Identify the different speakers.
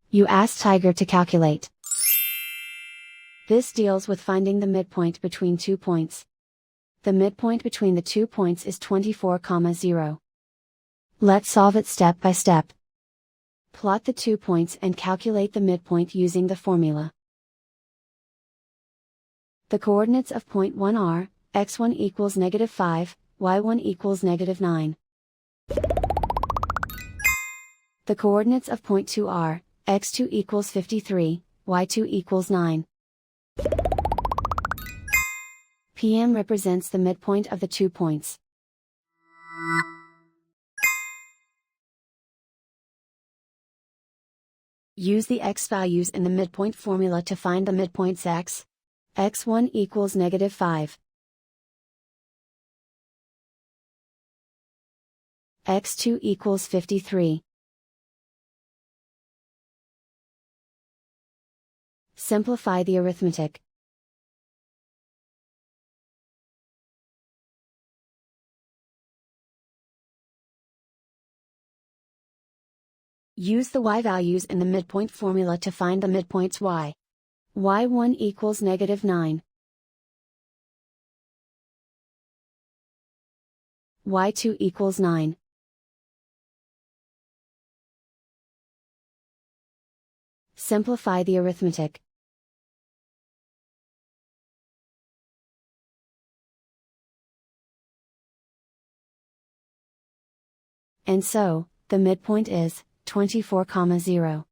Speaker 1: You ask Tiger to calculate. This deals with finding the midpoint between 2 points. The midpoint between the 2 points is 24, 0. Let's solve it step by step. Plot the 2 points and calculate the midpoint using the formula. The coordinates of point 1 are, x1 equals -5, y1 equals -9. The coordinates of point 2 are, x2 equals 53, y2 equals 9. PM represents the midpoint of the 2 points. Use the x values in the midpoint formula to find the midpoints x1 equals -5. x2 equals 53. Simplify the arithmetic. Use the y values in the midpoint formula to find the midpoints y1 equals -9. y2 equals 9. Simplify the arithmetic. And so, the midpoint is 24, 0.